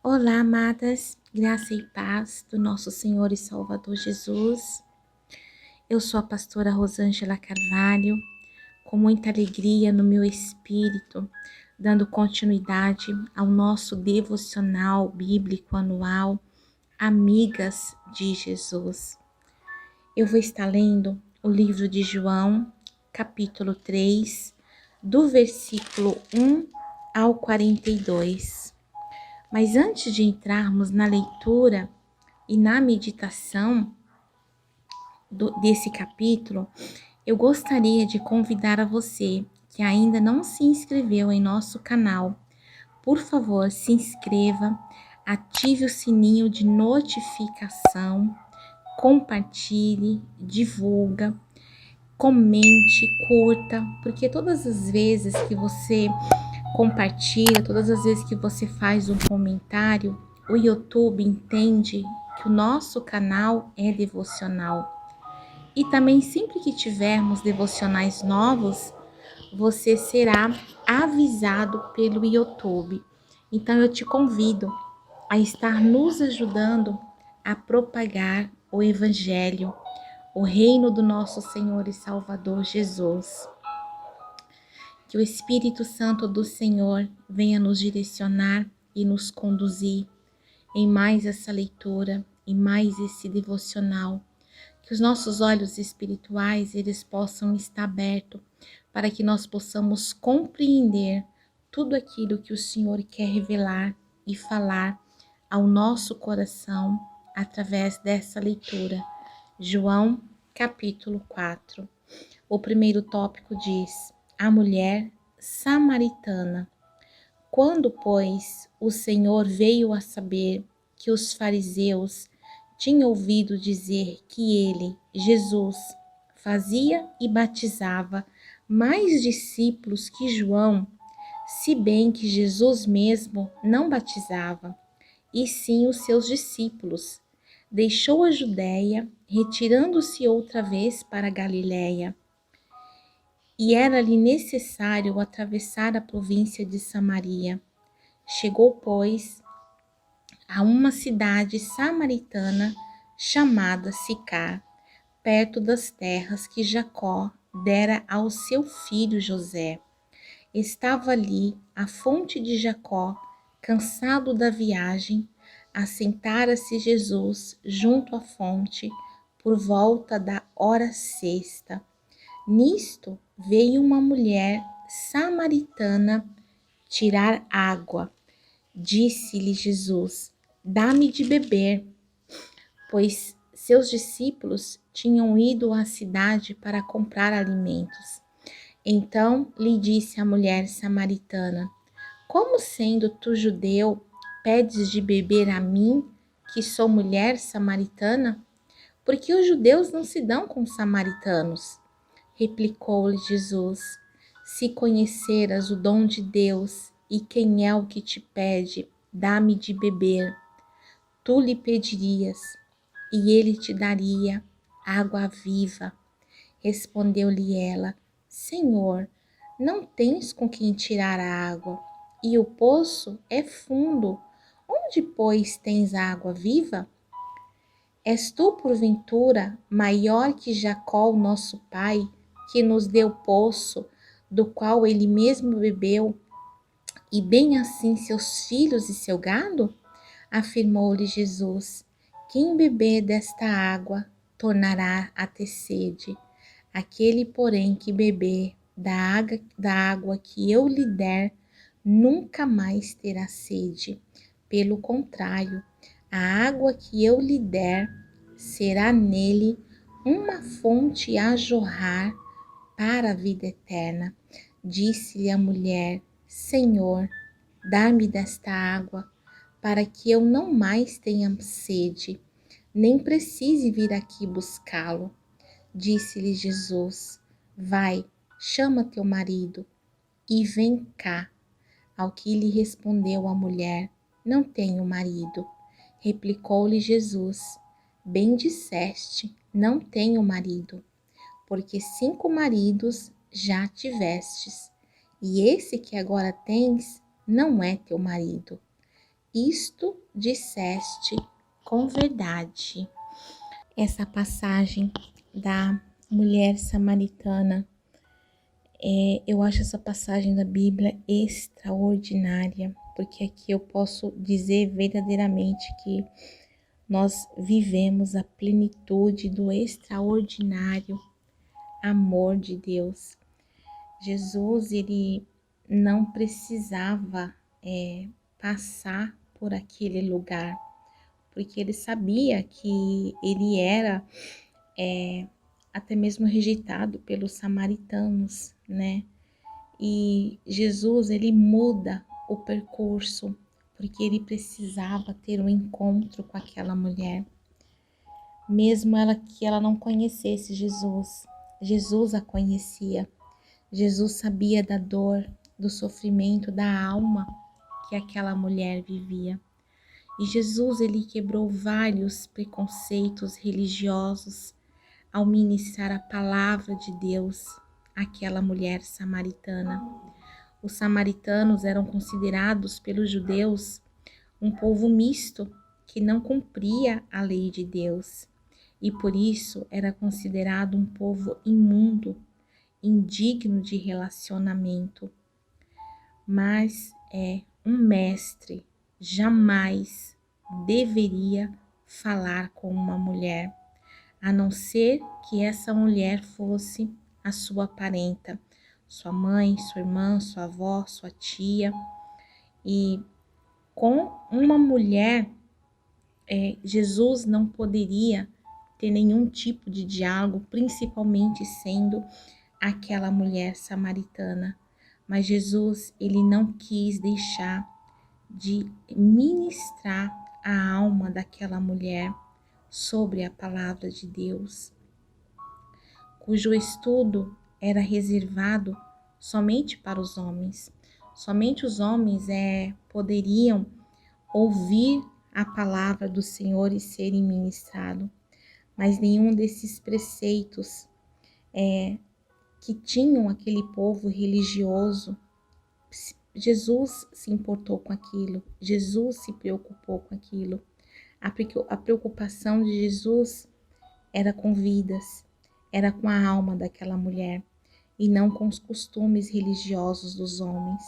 Olá, amadas, graça e paz do nosso Senhor e Salvador Jesus. Eu sou a pastora Rosângela Carvalho, com muita alegria no meu espírito, dando continuidade ao nosso devocional bíblico anual, Amigas de Jesus. Eu vou estar lendo o livro de João, capítulo 3, do versículo 1 ao 42. Mas antes de entrarmos na leitura e na meditação desse capítulo, eu gostaria de convidar a você que ainda não se inscreveu em nosso canal, por favor, se inscreva, ative o sininho de notificação, compartilhe, divulga, comente, curta, porque todas as vezes que você compartilha, todas as vezes que você faz um comentário, o YouTube entende que o nosso canal é devocional. E também sempre que tivermos devocionais novos, você será avisado pelo YouTube. Então eu te convido a estar nos ajudando a propagar o Evangelho, o reino do nosso Senhor e Salvador Jesus. Que o Espírito Santo do Senhor venha nos direcionar e nos conduzir em mais essa leitura, em mais esse devocional. Que os nossos olhos espirituais eles possam estar abertos para que nós possamos compreender tudo aquilo que o Senhor quer revelar e falar ao nosso coração através dessa leitura. João, capítulo 4. O primeiro tópico diz: a mulher samaritana. Quando, pois, o Senhor veio a saber que os fariseus tinham ouvido dizer que ele, Jesus, fazia e batizava mais discípulos que João, se bem que Jesus mesmo não batizava, e sim os seus discípulos, deixou a Judéia, retirando-se outra vez para a Galiléia. E era-lhe necessário atravessar a província de Samaria. Chegou, pois, a uma cidade samaritana chamada Sicar, perto das terras que Jacó dera ao seu filho José. Estava ali a fonte de Jacó, cansado da viagem, assentara-se Jesus junto à fonte por volta da hora sexta. Nisto veio uma mulher samaritana tirar água. Disse-lhe Jesus: dá-me de beber, pois seus discípulos tinham ido à cidade para comprar alimentos. Então lhe disse a mulher samaritana: como sendo tu judeu, pedes de beber a mim, que sou mulher samaritana? Porque os judeus não se dão com os samaritanos. Replicou-lhe Jesus: se conheceras o dom de Deus e quem é o que te pede, dá-me de beber, tu lhe pedirias, e ele te daria água viva. Respondeu-lhe ela: Senhor, não tens com quem tirar a água, e o poço é fundo. Onde, pois, tens água viva? És tu, porventura, maior que Jacó, nosso pai, que nos deu poço, do qual ele mesmo bebeu, e bem assim seus filhos e seu gado? Afirmou-lhe Jesus: quem beber desta água tornará a ter sede. Aquele, porém, que beber da água que eu lhe der, nunca mais terá sede. Pelo contrário, a água que eu lhe der será nele uma fonte a jorrar para a vida eterna. Disse-lhe a mulher: Senhor, dá-me desta água, para que eu não mais tenha sede, nem precise vir aqui buscá-lo. Disse-lhe Jesus: vai, chama teu marido e vem cá. Ao que lhe respondeu a mulher: não tenho marido. Replicou-lhe Jesus: bem disseste, não tenho marido, porque 5 maridos já tivestes, e esse que agora tens não é teu marido. isto disseste com verdade. Essa passagem da mulher samaritana, eu acho essa passagem da Bíblia extraordinária, porque aqui eu posso dizer verdadeiramente que nós vivemos a plenitude do extraordinário amor de Deus. Jesus, ele não precisava passar por aquele lugar, porque ele sabia que ele era até mesmo rejeitado pelos samaritanos, né? E Jesus, ele muda o percurso, porque ele precisava ter um encontro com aquela mulher. Mesmo que ela não conhecesse Jesus, Jesus a conhecia. Jesus sabia da dor, do sofrimento, da alma que aquela mulher vivia. E Jesus, ele quebrou vários preconceitos religiosos ao ministrar a palavra de Deus àquela mulher samaritana. Os samaritanos eram considerados pelos judeus um povo misto que não cumpria a lei de Deus e por isso era considerado um povo imundo, indigno de relacionamento. Mas um mestre jamais deveria falar com uma mulher, a não ser que essa mulher fosse a sua parenta, sua mãe, sua irmã, sua avó, sua tia. E com uma mulher, Jesus não poderia ter nenhum tipo de diálogo, principalmente sendo aquela mulher samaritana. Mas Jesus, ele não quis deixar de ministrar a alma daquela mulher sobre a palavra de Deus, cujo estudo era reservado somente para os homens. Somente os homens poderiam ouvir a palavra do Senhor e serem ministrados, mas nenhum desses preceitos que tinham aquele povo religioso, Jesus se importou com aquilo, Jesus se preocupou com aquilo. A preocupação de Jesus era com vidas, era com a alma daquela mulher e não com os costumes religiosos dos homens.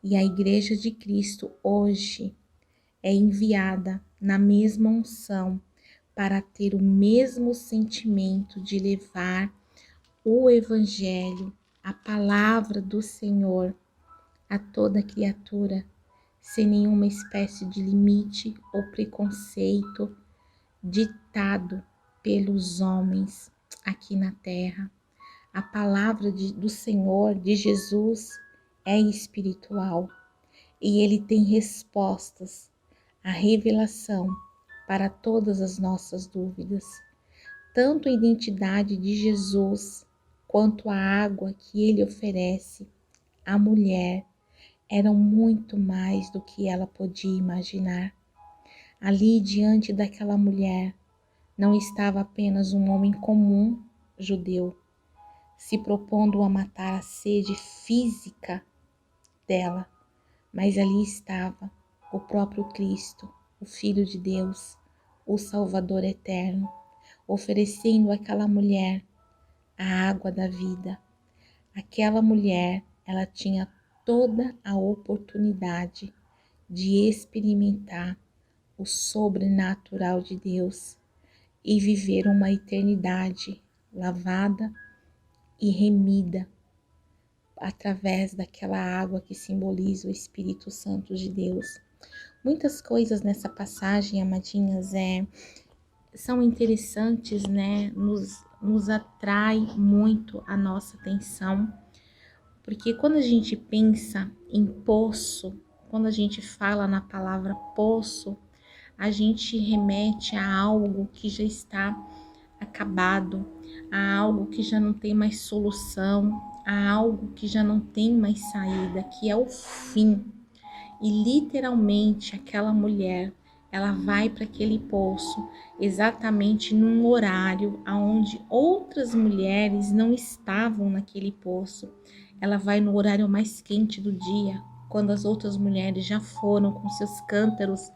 E a Igreja de Cristo hoje é enviada na mesma unção para ter o mesmo sentimento de levar o Evangelho, a palavra do Senhor a toda criatura, sem nenhuma espécie de limite ou preconceito ditado pelos homens aqui na terra. A palavra do Senhor, de Jesus, é espiritual e ele tem respostas, a revelação para todas as nossas dúvidas. Tanto a identidade de Jesus quanto a água que ele oferece à mulher eram muito mais do que ela podia imaginar. Ali diante daquela mulher não estava apenas um homem comum judeu, se propondo a matar a sede física dela, mas ali estava o próprio Cristo, o Filho de Deus, o Salvador eterno, oferecendo àquela mulher a água da vida. Aquela mulher, ela tinha toda a oportunidade de experimentar o sobrenatural de Deus e viver uma eternidade lavada e remida através daquela água que simboliza o Espírito Santo de Deus. Muitas coisas nessa passagem, amadinhas, são interessantes, né? Nos atrai muito a nossa atenção, porque quando a gente pensa em poço, quando a gente fala na palavra poço, a gente remete a algo que já está acabado, a algo que já não tem mais solução, a algo que já não tem mais saída, que é o fim. E literalmente aquela mulher, ela vai para aquele poço exatamente num horário onde outras mulheres não estavam naquele poço. Ela vai no horário mais quente do dia, quando as outras mulheres já foram com seus cântaros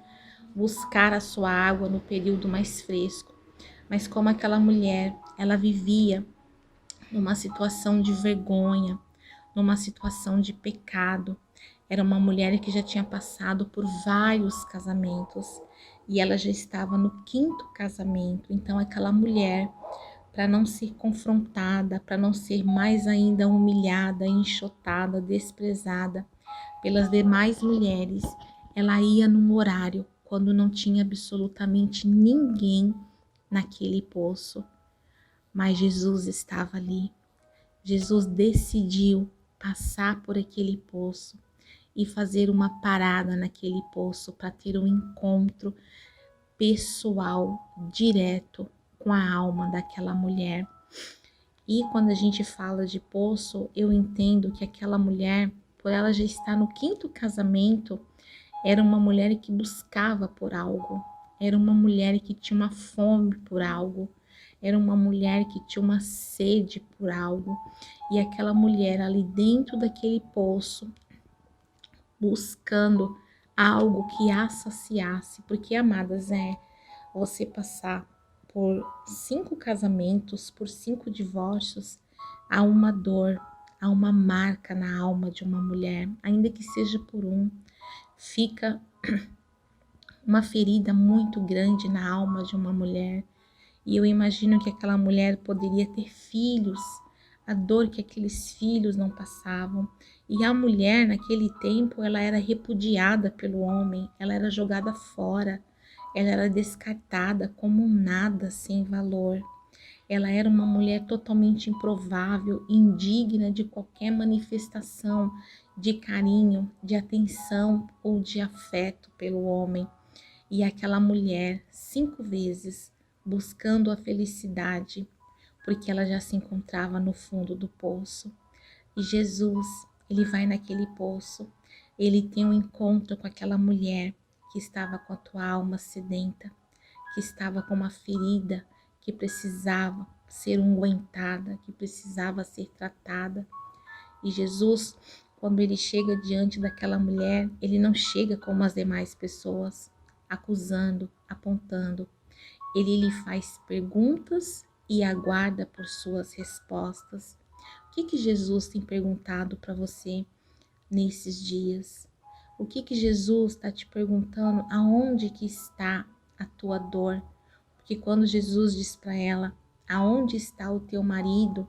buscar a sua água no período mais fresco. Mas como aquela mulher, ela vivia numa situação de vergonha, numa situação de pecado. Era uma mulher que já tinha passado por vários casamentos e ela já estava no 5º casamento. Então aquela mulher, para não ser confrontada, para não ser mais ainda humilhada, enxotada, desprezada pelas demais mulheres, ela ia num horário quando não tinha absolutamente ninguém naquele poço. Mas Jesus estava ali. Jesus decidiu passar por aquele poço e fazer uma parada naquele poço para ter um encontro pessoal, direto com a alma daquela mulher. E quando a gente fala de poço, eu entendo que aquela mulher, por ela já estar no 5º casamento, era uma mulher que buscava por algo, era uma mulher que tinha uma fome por algo, era uma mulher que tinha uma sede por algo. E aquela mulher ali dentro daquele poço, buscando algo que a saciasse. Porque, amadas, você passar por 5 casamentos, por 5 divórcios, há uma dor, há uma marca na alma de uma mulher, ainda que seja por um. Fica uma ferida muito grande na alma de uma mulher. E eu imagino que aquela mulher poderia ter filhos, a dor que aqueles filhos não passavam. E a mulher, naquele tempo, ela era repudiada pelo homem, ela era jogada fora, ela era descartada como nada, sem valor. Ela era uma mulher totalmente improvável, indigna de qualquer manifestação de carinho, de atenção ou de afeto pelo homem. E aquela mulher, 5 vezes, buscando a felicidade, porque ela já se encontrava no fundo do poço. E Jesus, ele vai naquele poço, ele tem um encontro com aquela mulher que estava com a tua alma sedenta, que estava com uma ferida que precisava ser ungüentada, que precisava ser tratada. E Jesus, quando ele chega diante daquela mulher, ele não chega como as demais pessoas, acusando, apontando. Ele lhe faz perguntas e aguarda por suas respostas. O que Jesus tem perguntado para você nesses dias? O que Jesus está te perguntando? Aonde que está a tua dor? Porque quando Jesus diz para ela, aonde está o teu marido?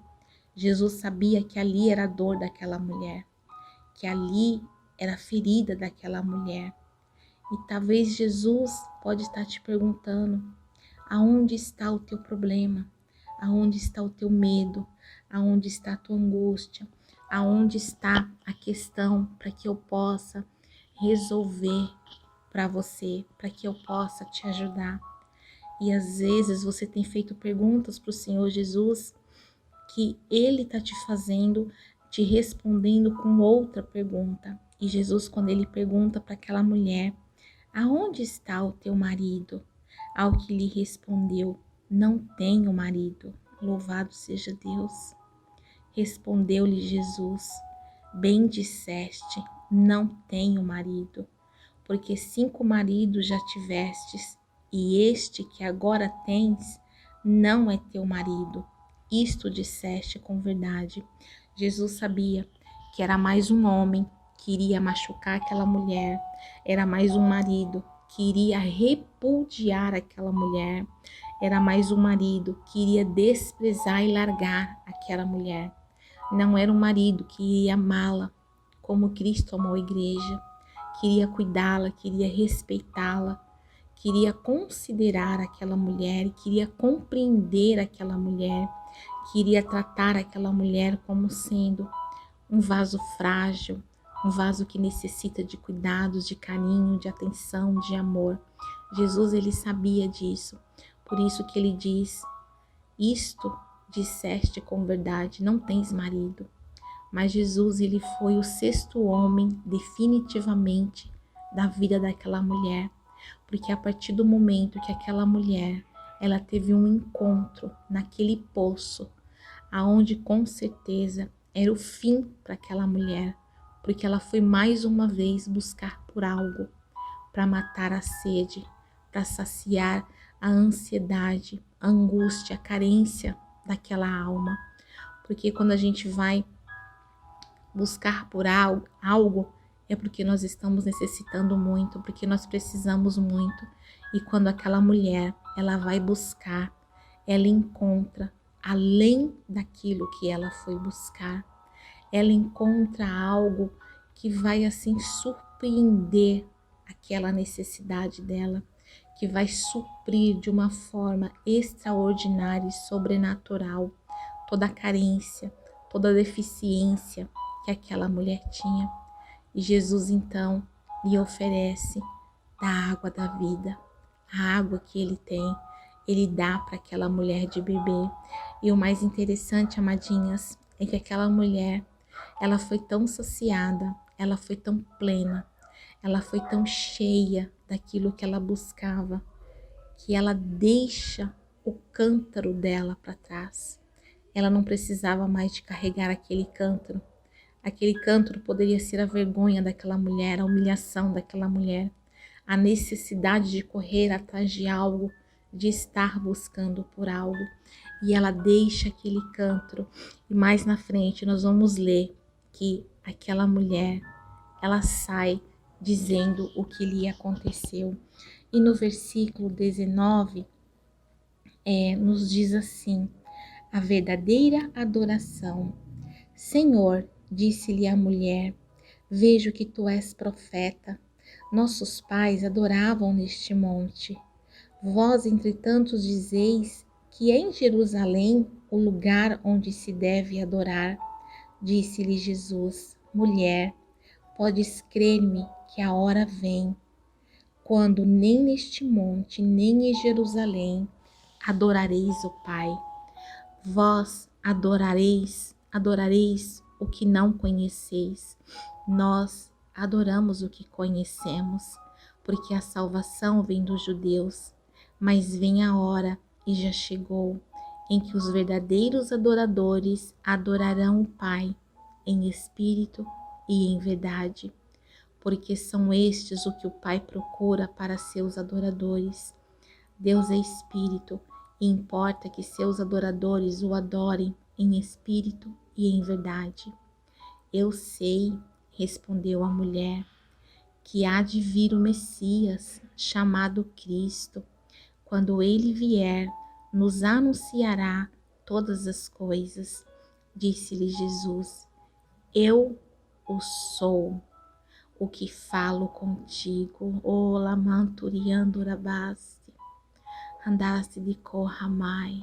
Jesus sabia que ali era a dor daquela mulher, que ali era a ferida daquela mulher. E talvez Jesus pode estar te perguntando, aonde está o teu problema? Aonde está o teu medo? Aonde está a tua angústia? Aonde está a questão para que eu possa resolver para você, para que eu possa te ajudar? E às vezes você tem feito perguntas para o Senhor Jesus que Ele está te fazendo, te respondendo com outra pergunta. E Jesus, quando Ele pergunta para aquela mulher, aonde está o teu marido? Ao que lhe respondeu, não tenho marido. Louvado seja Deus. Respondeu-lhe Jesus, bem disseste, não tenho marido, porque 5 maridos já tivestes, e este que agora tens não é teu marido. Isto disseste com verdade. Jesus sabia que era mais um homem que iria machucar aquela mulher, era mais um marido que iria repudiar aquela mulher, era mais um marido que iria desprezar e largar aquela mulher. Não era um marido que iria amá-la como Cristo amou a igreja, queria cuidá-la, queria respeitá-la, queria considerar aquela mulher, queria compreender aquela mulher, queria tratar aquela mulher como sendo um vaso frágil, um vaso que necessita de cuidados, de carinho, de atenção, de amor. Jesus, ele sabia disso, por isso que ele diz, isto disseste com verdade, não tens marido. Mas Jesus, ele foi o 6º homem definitivamente da vida daquela mulher, porque a partir do momento que aquela mulher, ela teve um encontro naquele poço, aonde com certeza era o fim para aquela mulher, porque ela foi mais uma vez buscar por algo para matar a sede, para saciar a ansiedade, a angústia, a carência daquela alma. Porque quando a gente vai buscar por algo, é porque nós estamos necessitando muito, porque nós precisamos muito. E quando aquela mulher, ela vai buscar, ela encontra além daquilo que ela foi buscar. Ela encontra algo que vai assim surpreender aquela necessidade dela, que vai suprir de uma forma extraordinária e sobrenatural toda a carência, toda a deficiência que aquela mulher tinha. E Jesus então lhe oferece da água da vida, a água que ele tem, ele dá para aquela mulher de beber. E o mais interessante, amadinhas, é que aquela mulher, ela foi tão saciada, ela foi tão plena, ela foi tão cheia daquilo que ela buscava, que ela deixa o cântaro dela para trás. Ela não precisava mais de carregar aquele cântaro. Aquele cântaro poderia ser a vergonha daquela mulher, a humilhação daquela mulher, a necessidade de correr atrás de algo, de estar buscando por algo. E ela deixa aquele cântaro. E mais na frente nós vamos ler que aquela mulher, ela sai dizendo o que lhe aconteceu. E no versículo 19, nos diz assim: a verdadeira adoração. Senhor, disse-lhe a mulher, vejo que tu és profeta. Nossos pais adoravam neste monte. Vós, entretanto, dizeis que é em Jerusalém o lugar onde se deve adorar. Disse-lhe Jesus, mulher, podes crer-me que a hora vem, quando nem neste monte, nem em Jerusalém adorareis o Pai. Vós adorareis o que não conheceis. Nós adoramos o que conhecemos, porque a salvação vem dos judeus. Mas vem a hora, e já chegou, em que os verdadeiros adoradores adorarão o Pai em espírito e em verdade, porque são estes o que o Pai procura para seus adoradores. Deus é espírito, e importa que seus adoradores o adorem em espírito e em verdade. Eu sei, respondeu a mulher, que há de vir o Messias, chamado Cristo. Quando ele vier, nos anunciará todas as coisas. Disse-lhe Jesus, eu o sou, o que falo contigo. O lamanturiandurabás. Andaste de corramai,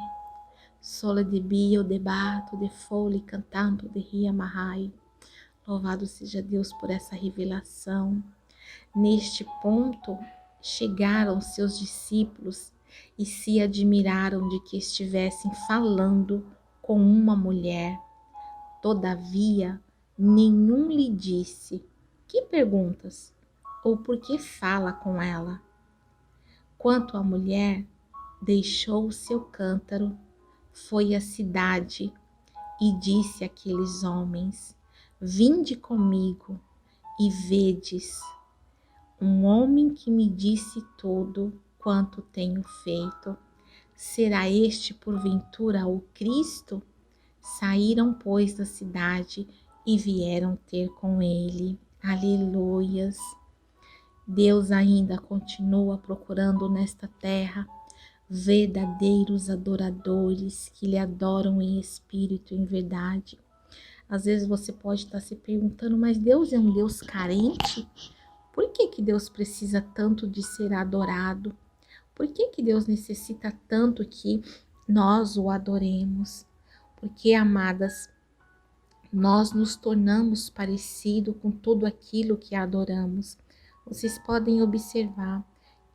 sola de bio, debato, de fole, cantando, de ria marrai. Louvado seja Deus por essa revelação. Neste ponto, chegaram seus discípulos e se admiraram de que estivessem falando com uma mulher. Todavia, nenhum lhe disse, que perguntas? Ou por que fala com ela? Quanto à mulher, deixou o seu cântaro, foi à cidade e disse àqueles homens, vinde comigo e vedes um homem que me disse tudo quanto tenho feito. Será este porventura o Cristo? Saíram, pois, da cidade e vieram ter com ele. Aleluias! Deus ainda continua procurando nesta terra verdadeiros adoradores que lhe adoram em espírito e em verdade. Às vezes você pode estar se perguntando, mas Deus é um Deus carente? Por que Deus precisa tanto de ser adorado? Por que Deus necessita tanto que nós o adoremos? Porque, amadas, nós nos tornamos parecido com tudo aquilo que adoramos. Vocês podem observar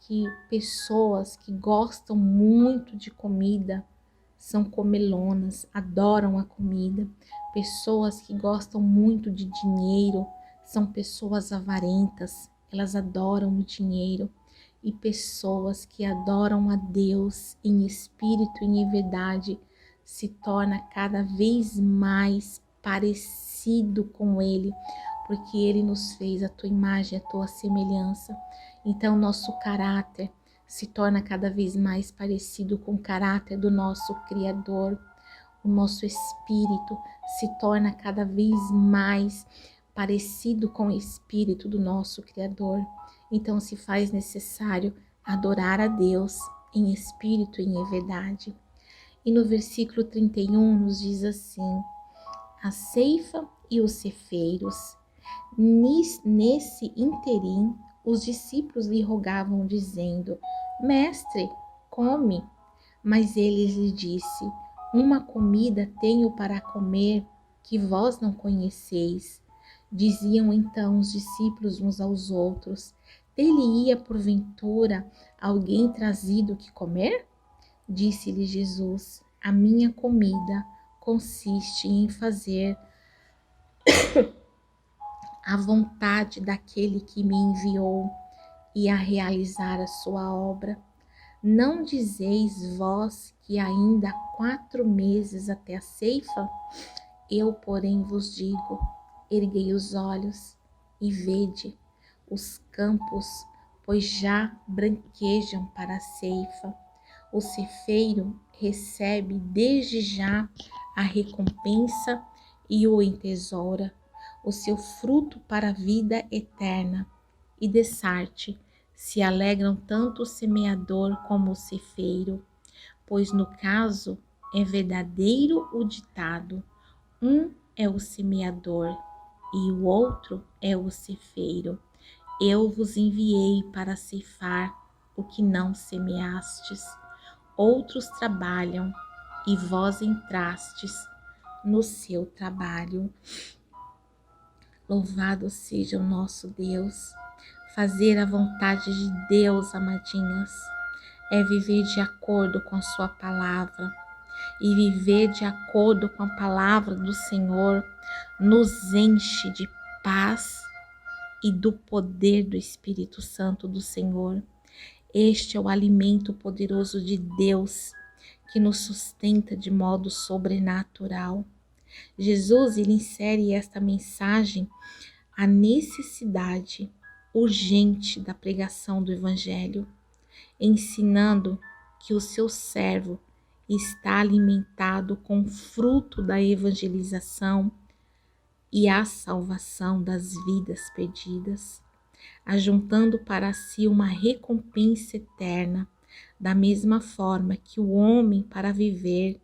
que pessoas que gostam muito de comida são comelonas, adoram a comida. Pessoas que gostam muito de dinheiro são pessoas avarentas, elas adoram o dinheiro. E pessoas que adoram a Deus em espírito e em verdade se torna cada vez mais parecido com Ele, porque Ele nos fez a tua imagem, a tua semelhança. Então, nosso caráter se torna cada vez mais parecido com o caráter do nosso Criador. O nosso espírito se torna cada vez mais parecido com o espírito do nosso Criador. Então, se faz necessário adorar a Deus em espírito e em verdade. E no versículo 31 nos diz assim: a ceifa e os cefeiros. Nesse interim, os discípulos lhe rogavam, dizendo: Mestre, come. Mas ele lhe disse: uma comida tenho para comer que vós não conheceis. Diziam então os discípulos uns aos outros: ter-lhe-ia porventura alguém trazido que comer? Disse-lhe Jesus: a minha comida consiste em fazer a vontade daquele que me enviou e a realizar a sua obra. Não dizeis vós que ainda há 4 meses até a ceifa? Eu, porém, vos digo: erguei os olhos e vede os campos, pois já branquejam para a ceifa. O cefeiro recebe desde já a recompensa e o entesoura o seu fruto para a vida eterna. E dessarte se alegram tanto o semeador como o cefeiro, pois no caso é verdadeiro o ditado: um é o semeador e o outro é o cefeiro. Eu vos enviei para ceifar o que não semeastes. Outros trabalham e vós entrastes no seu trabalho. Louvado seja o nosso Deus. Fazer a vontade de Deus, amadinhas, é viver de acordo com a sua palavra. E viver de acordo com a palavra do Senhor nos enche de paz e do poder do Espírito Santo do Senhor. Este é o alimento poderoso de Deus que nos sustenta de modo sobrenatural. Jesus, ele insere esta mensagem à necessidade urgente da pregação do Evangelho, ensinando que o seu servo está alimentado com o fruto da evangelização e a salvação das vidas perdidas, ajuntando para si uma recompensa eterna, da mesma forma que o homem, para viver,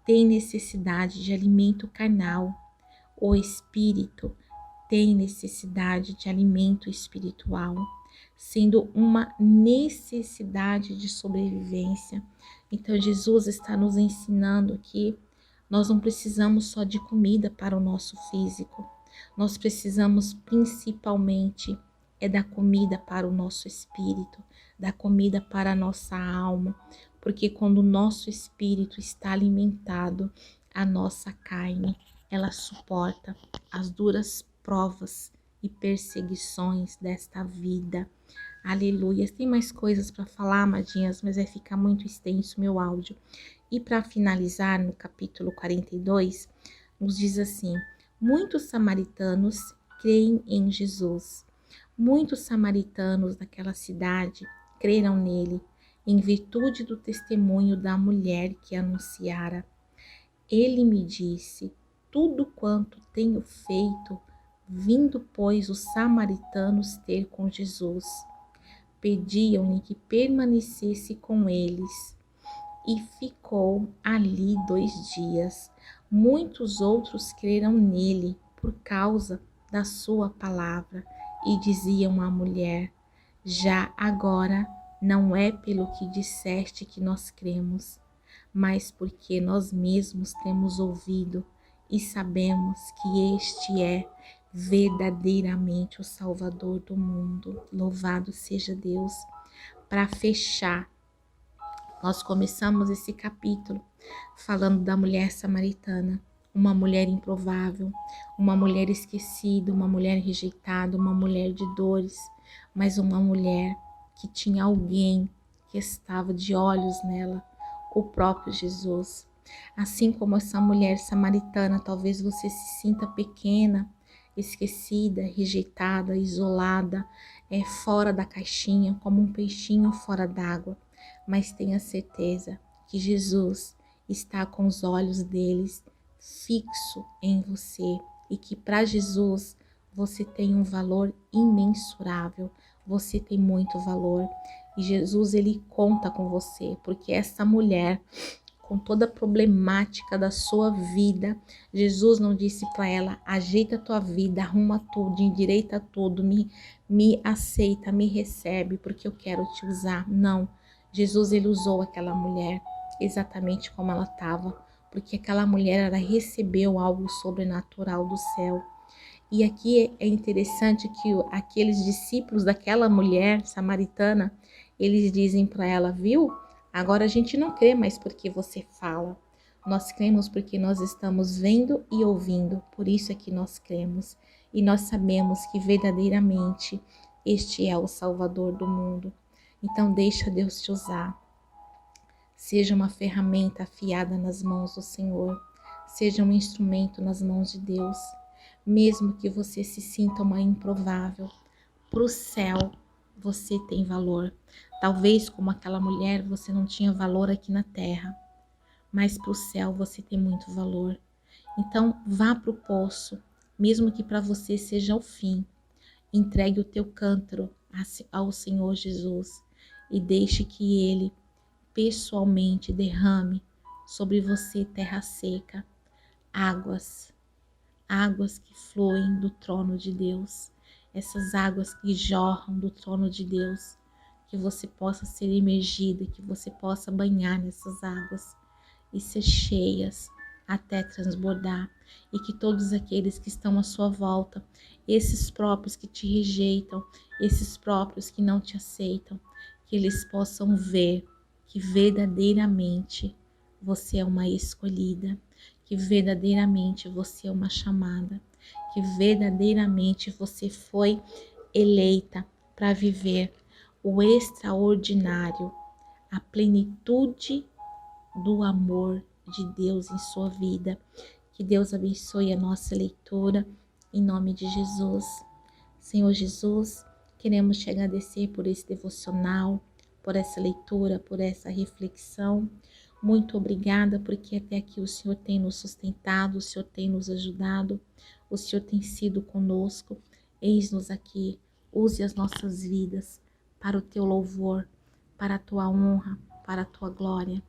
tem necessidade de alimento carnal, o espírito tem necessidade de alimento espiritual, sendo uma necessidade de sobrevivência. Então, Jesus está nos ensinando que nós não precisamos só de comida para o nosso físico, nós precisamos principalmente da comida para o nosso espírito, da comida para a nossa alma, porque quando o nosso espírito está alimentado, a nossa carne, ela suporta as duras provas e perseguições desta vida. Aleluia. Tem mais coisas para falar, amadinhas, mas vai ficar muito extenso meu áudio. E para finalizar, no capítulo 42, nos diz assim: muitos samaritanos creem em Jesus. Muitos samaritanos daquela cidade creram nele, em virtude do testemunho da mulher que anunciara. Ele me disse tudo quanto tenho feito, vindo, pois, os samaritanos ter com Jesus. Pediam-lhe que permanecesse com eles, e ficou ali 2 dias. Muitos outros creram nele por causa da sua palavra, e diziam à mulher: já agora não é pelo que disseste que nós cremos, mas porque nós mesmos temos ouvido e sabemos que este é verdadeiramente o Salvador do mundo. Louvado seja Deus. Para fechar, nós começamos esse capítulo falando da mulher samaritana, uma mulher improvável, uma mulher esquecida, uma mulher rejeitada, uma mulher de dores, mas uma mulher que tinha alguém que estava de olhos nela, o próprio Jesus. Assim como essa mulher samaritana, talvez você se sinta pequena esquecida, rejeitada, isolada, fora da caixinha, como um peixinho fora d'água. Mas tenha certeza que Jesus está com os olhos deles fixo em você e que para Jesus você tem um valor imensurável, você tem muito valor e Jesus ele conta com você, porque essa mulher com toda a problemática da sua vida, Jesus não disse para ela, ajeita a tua vida, arruma tudo, endireita tudo, me aceita, me recebe, porque eu quero te usar. Não, Jesus ele usou aquela mulher exatamente como ela estava, porque aquela mulher ela recebeu algo sobrenatural do céu. E aqui é interessante que aqueles discípulos daquela mulher samaritana, eles dizem para ela, viu? Agora a gente não crê mais porque você fala. Nós cremos porque nós estamos vendo e ouvindo. Por isso é que nós cremos. E nós sabemos que verdadeiramente este é o Salvador do mundo. Então deixa Deus te usar. Seja uma ferramenta afiada nas mãos do Senhor. Seja um instrumento nas mãos de Deus. Mesmo que você se sinta uma improvável, para o céu você tem valor. Talvez como aquela mulher você não tinha valor aqui na terra, mas para o céu você tem muito valor. Então vá para o poço, mesmo que para você seja o fim. Entregue o teu cântaro ao Senhor Jesus e deixe que Ele pessoalmente derrame sobre você terra seca, águas que fluem do trono de Deus, essas águas que jorram do trono de Deus, que você possa ser imergida, que você possa banhar nessas águas e ser cheias até transbordar, e que todos aqueles que estão à sua volta, esses próprios que te rejeitam, esses próprios que não te aceitam, que eles possam ver que verdadeiramente você é uma escolhida, que verdadeiramente você é uma chamada, que verdadeiramente você foi eleita para viver o extraordinário, a plenitude do amor de Deus em sua vida. Que Deus abençoe a nossa leitura, em nome de Jesus. Senhor Jesus, queremos te agradecer por esse devocional, por essa leitura, por essa reflexão. Muito obrigada, porque até aqui o Senhor tem nos sustentado, o Senhor tem nos ajudado, o Senhor tem sido conosco. Eis-nos aqui, use as nossas vidas para o teu louvor, para a tua honra, para a tua glória.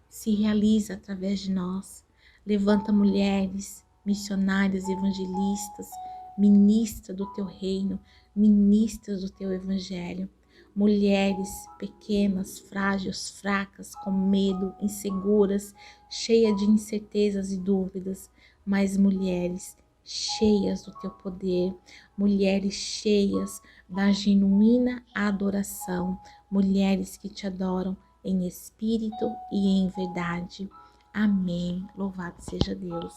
Se realiza através de nós. Levanta mulheres, missionárias, evangelistas, ministras do teu reino, ministras do teu evangelho. Mulheres pequenas, frágeis, fracas, com medo, inseguras, cheias de incertezas e dúvidas, mas mulheres cheias do teu poder, mulheres cheias da genuína adoração, mulheres que te adoram em espírito e em verdade. Amém. Louvado seja Deus.